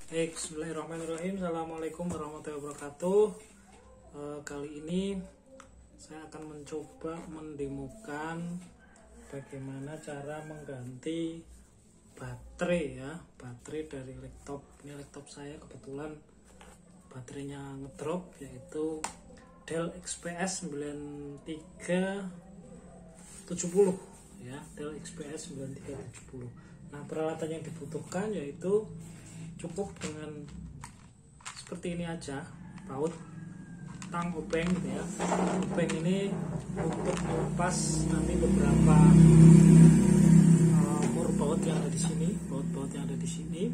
Bismillahirrahmanirrahim. Assalamualaikum warahmatullahi wabarakatuh. Kali ini saya akan mencoba mendemokan bagaimana cara mengganti baterai dari laptop. Ini laptop saya kebetulan baterainya ngedrop, yaitu Dell XPS 9370 ya, Dell XPS 9370. Nah, peralatan yang dibutuhkan yaitu cukup dengan seperti ini aja, baut tang obeng gitu ya. Obeng ini untuk melepas nanti beberapa mur baut yang ada di sini, baut-baut yang ada di sini.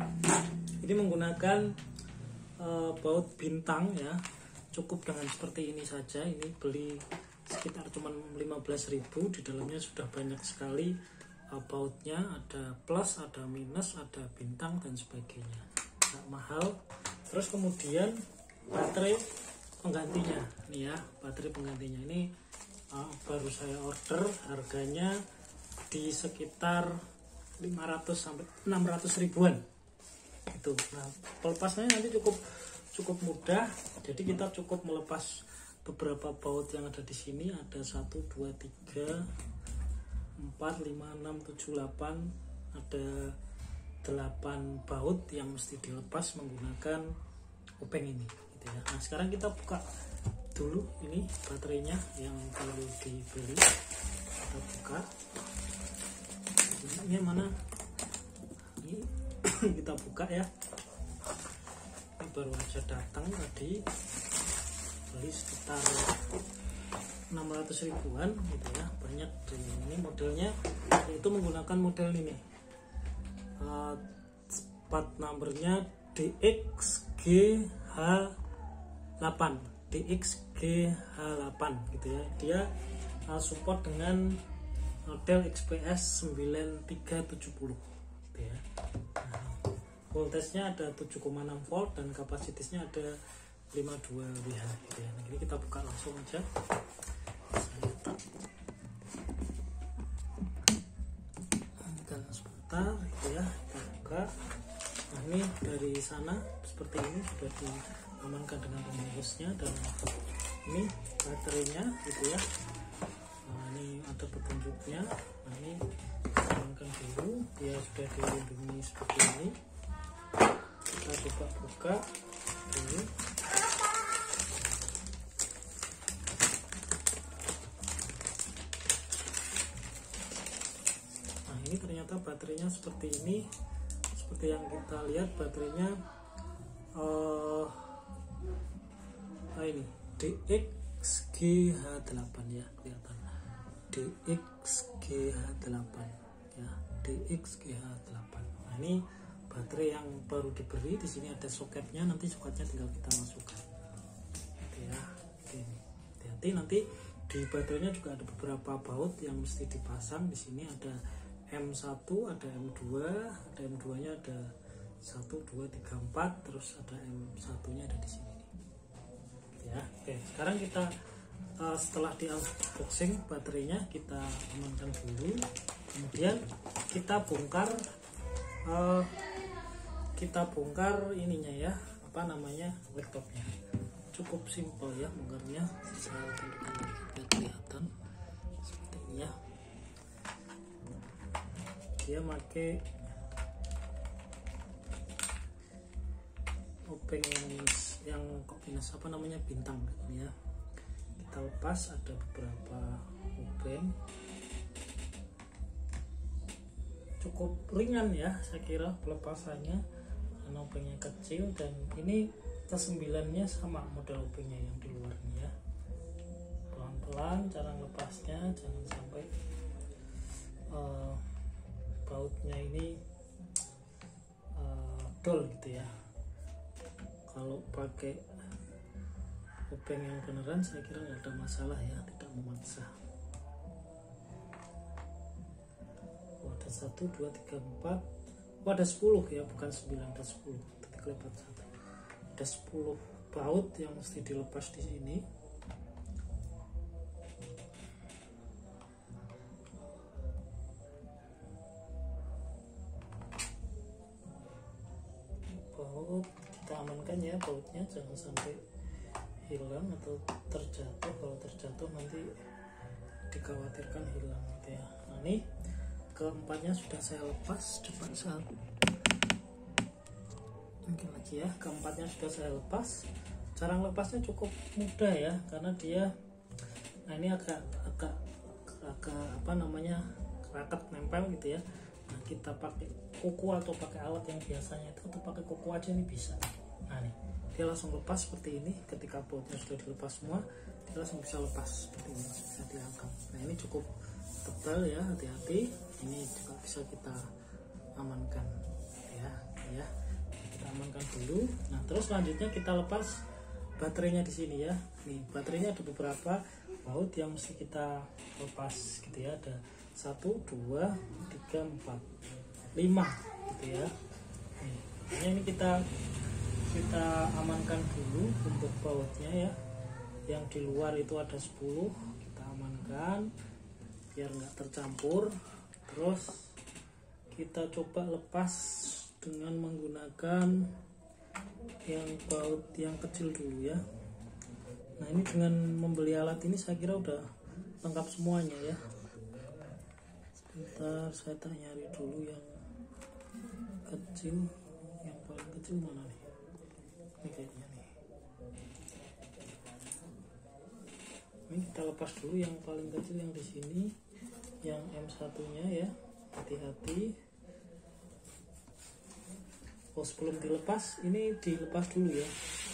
Ini menggunakan baut bintang ya. Cukup dengan seperti ini saja. Ini beli sekitar cuman 15.000. Di dalamnya sudah banyak sekali bautnya, ada plus, ada minus, ada bintang dan sebagainya. Nggak mahal. Terus kemudian baterai penggantinya nih ya, baterai penggantinya ini baru saya order, harganya di sekitar 500 sampai 600 ribuan itu. Nah, pelepasnya nanti cukup mudah. Jadi kita cukup melepas beberapa baut yang ada di sini. Ada 1 2 3 4 5 6 7 8, ada 8 baut yang mesti dilepas menggunakan obeng ini gitu ya. Nah, sekarang kita buka dulu ini baterainya yang perlu dibeli. Kita buka ini mana, ini kita buka ya. Ini baru aja datang tadi, beli sekitar 600 ribuan gitu ya, banyak. Ini modelnya itu menggunakan model ini, part numbernya DXGH8 gitu ya. Dia support dengan Dell XPS 9370 gitu ya. Nah, voltasenya ada 7,6 volt dan kapasitasnya ada 52 Wh gitu ya. Nah, ini kita buka langsung aja. Kita sebentar gitu ya, kita buka. Nah, ini dari sana seperti ini sudah diamankan dengan pembungkusnya, dan ini baterainya gitu ya. Nah, ini ada petunjuknya. Nah, ini amankan dulu, dia sudah dilindungi seperti ini. Kita coba buka dulu. Nah, ini ternyata baterainya seperti ini. Seperti yang kita lihat, baterainya ini DXGH8 ya, kelihatan DXGH8 ya, DXGH8. Nah, ini baterai yang baru diberi. Di sini ada soketnya, nanti soketnya tinggal kita masukkan gitu ya. Oke, hati-hati, nanti di baterainya juga ada beberapa baut yang mesti dipasang. Di sini ada M1, ada M2, ada M2 nya ada 1 2 3 4, terus ada M1 nya ada di sini ya. Oke, sekarang kita setelah di unboxing baterainya, kita amankan dulu, kemudian kita bongkar ininya ya, apa namanya, laptopnya. Cukup simpel ya bongkarnya. Saya tunjukkan biar kelihatan seperti ini ya. Dia pakai obeng yang minus apa namanya, bintang ya. Kita lepas, ada beberapa obeng, cukup ringan ya saya kira pelepasannya, karena obengnya kecil. Dan ini ke-9-nya sama model obengnya yang di luar ini ya. Pelan-pelan cara lepasnya, jangan sampai bautnya ini dol gitu ya. Kalau pakai obeng yang beneran saya kira nggak ada masalah ya, tidak memaksa. Ada 1 2 3 4, ada 10 ya, bukan 9, ada 10. Tapi kelewat 1. Ada 10 baut yang mesti dilepas di sini. baut kita amankan ya, bautnya jangan sampai hilang atau terjatuh. Kalau terjatuh nanti dikhawatirkan hilang gitu ya. Nah ini keempatnya sudah saya lepas, coba saya mungkin lagi ya. Keempatnya sudah saya lepas. Cara lepasnya cukup mudah ya, karena dia nah ini agak apa namanya, raket nempel gitu ya. Nah kita pakai kuku atau pakai alat yang biasanya itu, atau pakai kuku aja ini bisa. Nah nih dia langsung lepas seperti ini. Ketika bautnya sudah dilepas semua, dia langsung bisa lepas seperti ini, langsung bisa diangkat. Nah ini cukup tebal ya, hati-hati. Ini juga bisa kita amankan ya. Kita amankan dulu. Nah terus selanjutnya kita lepas baterainya di sini ya. Nih baterainya ada beberapa baut yang mesti kita lepas gitu ya. Ada 1, 2, 3, 4, 5 gitu ya. Nih, ini kita amankan dulu untuk bautnya ya. Yang di luar itu ada 10, kita amankan biar nggak tercampur. Terus kita coba lepas dengan menggunakan yang baut yang kecil dulu ya. Nah ini dengan membeli alat ini saya kira udah lengkap semuanya ya. Sebentar saya tak nyari dulu yang kecil. Yang paling kecil mana nih? Ini kayaknya nih. Ini kita lepas dulu yang paling kecil yang di sini, yang M1 nya ya. Hati-hati. Oh sebelum dilepas, ini dilepas dulu ya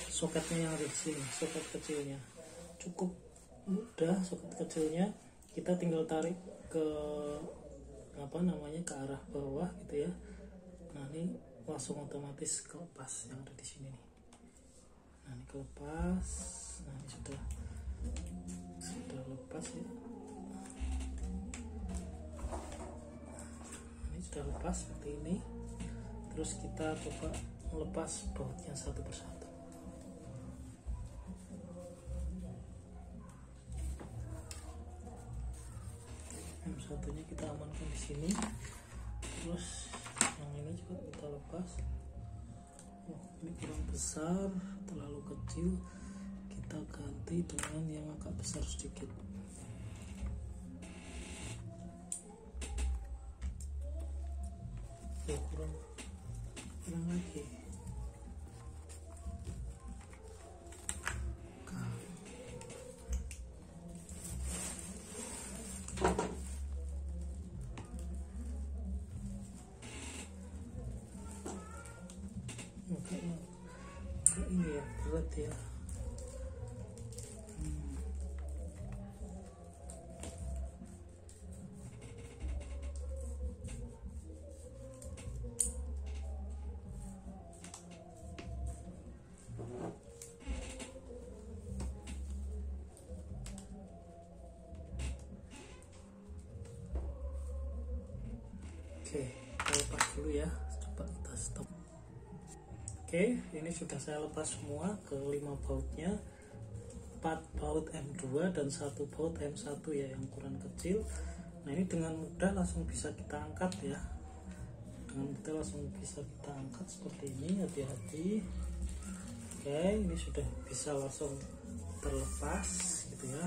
soketnya yang ada di sini, soket kecilnya. Cukup mudah soket kecilnya, kita tinggal tarik ke apa namanya, ke arah bawah gitu ya. Nah ini langsung otomatis kelepas yang ada di sini nih. Nah ini kelepas. Nah ini sudah lepas ya. Ini sudah lepas seperti ini. Terus kita coba melepas bautnya satu persatu. Yang satunya kita amankan di sini. Terus yang ini juga kita lepas. Oh, ini kurang besar, terlalu kecil. Kita ganti dengan yang agak besar sedikit. Oh, kurang lagi. Ini ya berat ya. Oke, kita lepas dulu ya. Coba kita stop. Oke, ini sudah saya lepas semua ke 5 bautnya. 4 baut M2 dan 1 baut M1 ya, yang ukuran kecil. Nah ini dengan mudah langsung bisa kita angkat ya. Dengan mudah langsung bisa kita angkat seperti ini, hati-hati. Oke, ini sudah bisa langsung terlepas gitu ya.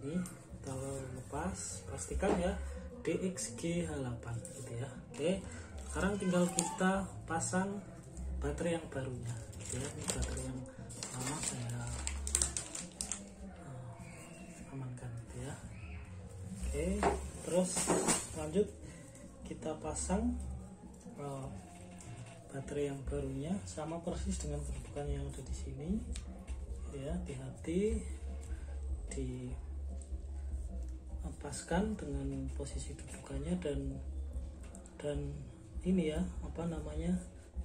Ini kita lepas, pastikan ya DXG8 gitu ya. Oke, sekarang tinggal kita pasang baterai yang barunya gitu ya. Ini baterai yang lama saya amankan gitu ya. Oke, terus lanjut kita pasang baterai yang barunya, sama persis dengan kedudukan yang ada di sini ya. Hati-hati dipaskan dengan posisi dudukannya dan ini ya, apa namanya,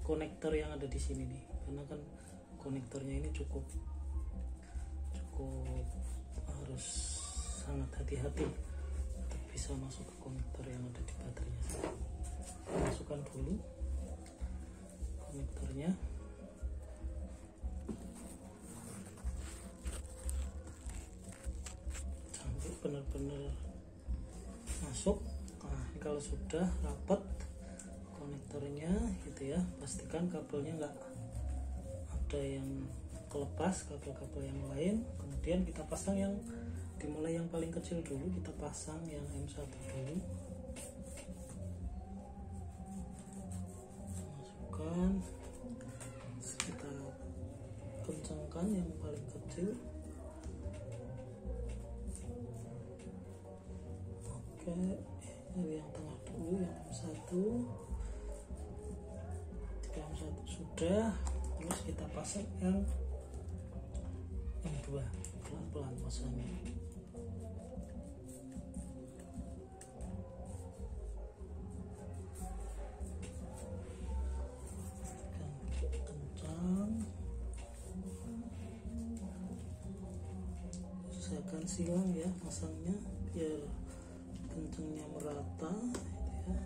konektor yang ada di sini nih, karena kan konektornya ini cukup harus sangat hati-hati untuk bisa masuk ke konektor yang ada di baterainya. Masukkan dulu konektornya. Sampai benar-benar masuk. Nah, ini kalau sudah rapat konektor motornya gitu ya. Pastikan kabelnya nggak ada yang kelepas, kabel-kabel yang lain. Kemudian kita pasang yang dimulai yang paling kecil dulu, kita pasang yang M1 dulu. Masukkan, kita kencangkan yang paling kecil. Oke, dari yang tengah dulu, yang M1. Jika M1 sudah, terus kita pasang yang M2, pelan-pelan pasangnya. Kencang, usahakan silang ya pasangnya biar kencangnya merata gitu ya.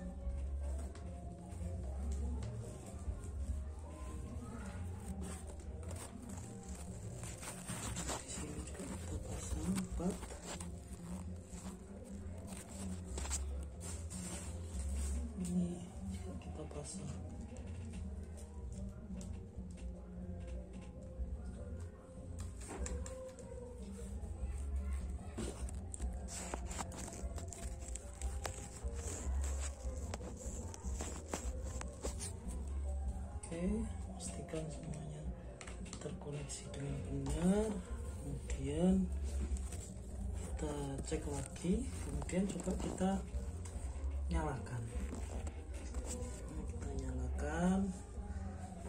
Di sini juga kita pasang 4. Ini juga kita pasang. Pastikan semuanya terkoneksi dengan benar. Kemudian kita cek lagi, kemudian coba kita nyalakan. Kita nyalakan,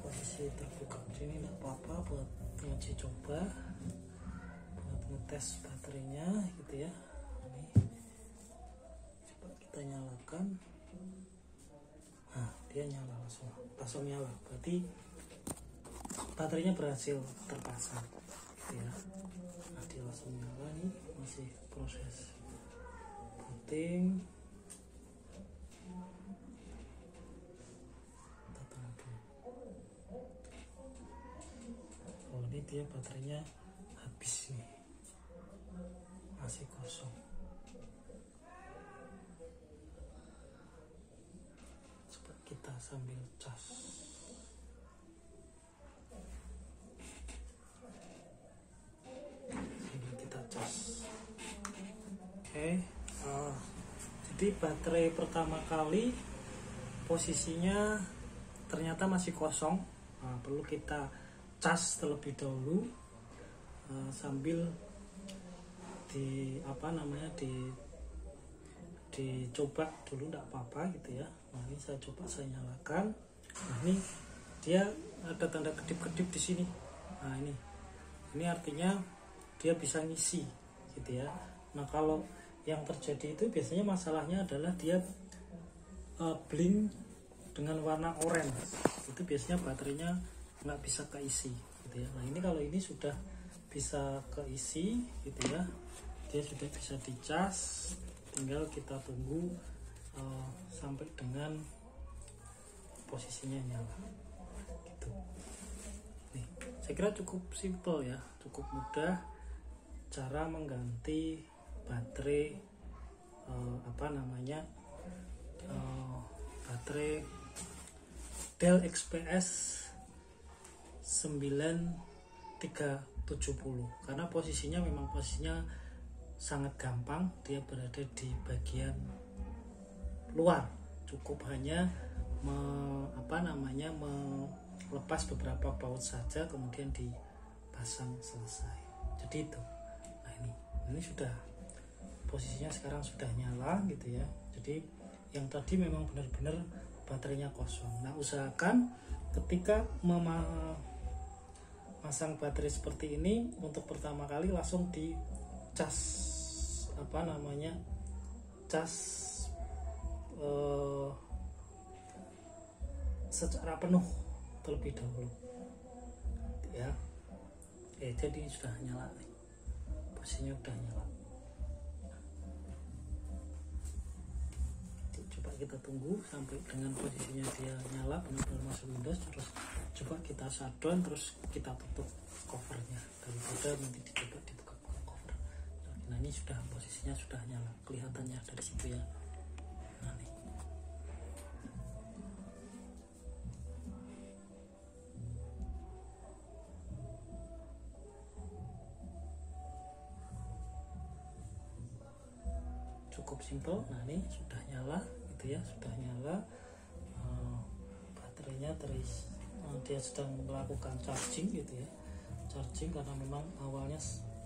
posisi terbuka sini tidak apa-apa buat uji coba, buat ngetes baterainya gitu ya. Ini coba kita nyalakan. Nah, dia nyala langsung nyala, berarti baterainya berhasil terpasang gitu ya. Nah, dia langsung nyala nih, masih proses booting. Kita tunggu. Oh, ini dia baterainya habis nih, masih kosong. Kita sambil cas. Sambil kita cas. Oke. Jadi baterai pertama kali posisinya ternyata masih kosong. Nah, perlu kita cas terlebih dahulu sambil dicoba dulu, tidak apa-apa gitu ya. Nah, ini saya coba, saya nyalakan. Nah, ini dia ada tanda kedip-kedip di sini. Nah, ini artinya dia bisa ngisi gitu ya. Nah, kalau yang terjadi itu biasanya masalahnya adalah dia blink dengan warna oranye. Itu biasanya baterainya nggak bisa keisi gitu ya. Nah, ini kalau ini sudah bisa keisi gitu ya, dia sudah bisa dicas. Tinggal kita tunggu sampai dengan posisinya nyala gitu. Nih, saya kira cukup simple ya, cukup mudah cara mengganti baterai baterai Dell XPS 9370, karena posisinya memang sangat gampang, dia berada di bagian luar, cukup hanya melepas beberapa baut saja kemudian dipasang, selesai. Jadi itu. Nah, ini sudah posisinya sekarang sudah nyala gitu ya. Jadi yang tadi memang benar-benar baterainya kosong. Nah, usahakan ketika memasang baterai seperti ini untuk pertama kali langsung di cas secara penuh terlebih dahulu ya. Jadi sudah nyala nih, posisinya sudah nyala. Coba kita tunggu sampai dengan posisinya dia nyala benar-benar masuk Windows, terus coba kita shutdown, terus kita tutup covernya daripada nanti dicoba dibuka cover. Nah, ini sudah posisinya sudah nyala, kelihatannya dari situ ya. Nah, nih. cukup simple. Nah ini sudah nyala gitu ya, sudah nyala. Baterainya dia sedang melakukan charging gitu ya, charging karena memang awalnya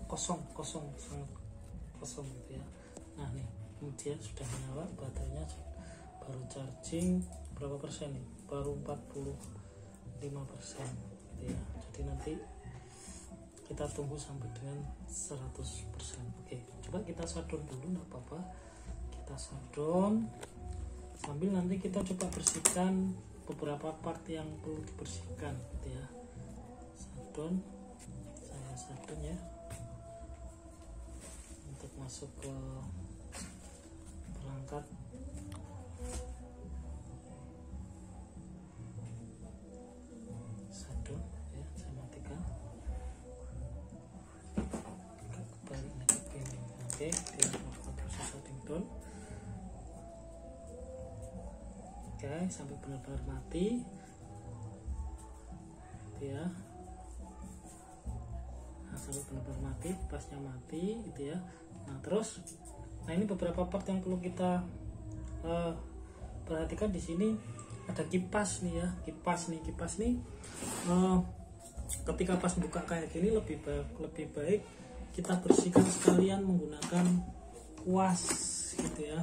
kosong sangat kosong gitu ya. Nah nih kemudian sudah nyala, baterainya baru charging berapa persen nih, baru 45% gitu ya. Jadi nanti kita tunggu sampai dengan 100%. Oke, coba kita shutdown dulu, nggak apa-apa, kita shutdown sambil nanti kita coba bersihkan beberapa part yang perlu dibersihkan gitu ya. Shutdown, saya shutdown ya untuk masuk ke perangkat. Shutdown ya, saya matikan. Kembali ke pin. Oke, dia melakukan proses shutting down. Oke, sampai benar-benar mati gitu ya. Nah, sampai benar-benar mati, pasnya mati gitu ya. Nah terus, nah ini beberapa part yang perlu kita perhatikan di sini. Ada kipas nih ya, kipas nih ketika pas buka kayak gini lebih baik kita bersihkan sekalian menggunakan kuas gitu ya,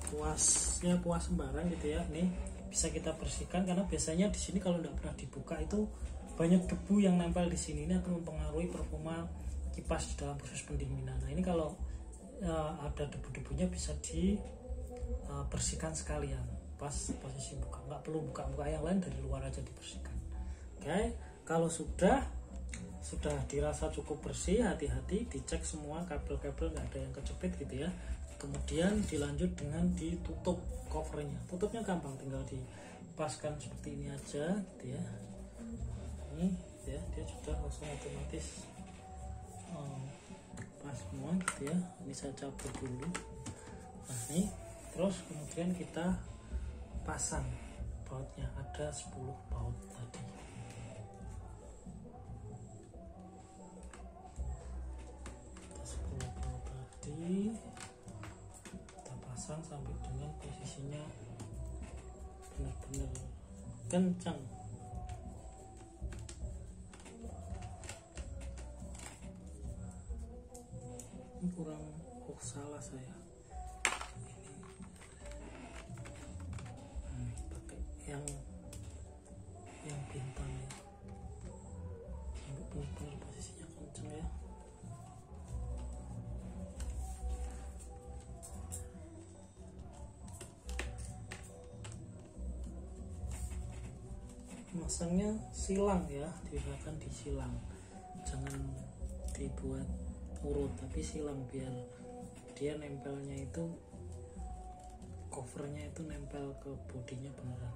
kuasnya kuas sembarang gitu ya. Ini bisa kita bersihkan karena biasanya di sini kalau tidak pernah dibuka itu banyak debu yang nempel di sini. Ini akan mempengaruhi performa kipas dalam proses pendinginan. Nah ini kalau ada debu-debunya bisa dibersihkan sekalian pas posisi buka, nggak perlu buka yang lain, dari luar aja dibersihkan. Oke, kalau sudah dirasa cukup bersih, hati-hati dicek semua kabel-kabel nggak ada yang kejepit gitu ya. Kemudian dilanjut dengan ditutup covernya. Tutupnya gampang, tinggal dipaskan seperti ini aja gitu ya. Ini ya, dia sudah langsung otomatis pas semua gitu ya. Ini saya cabut dulu. Nah ini terus kemudian kita pasang bautnya, ada 10 baut tadi. Ada 10 baut tadi kita pasang sampai dengan posisinya benar-benar kencang. Ini kurang salah saya. yang bintang ya, sampai benar-benar posisinya kenceng ya. Masangnya silang ya, diusahakan disilang, jangan dibuat urut tapi silang biar dia nempelnya itu, covernya itu nempel ke bodinya beneran.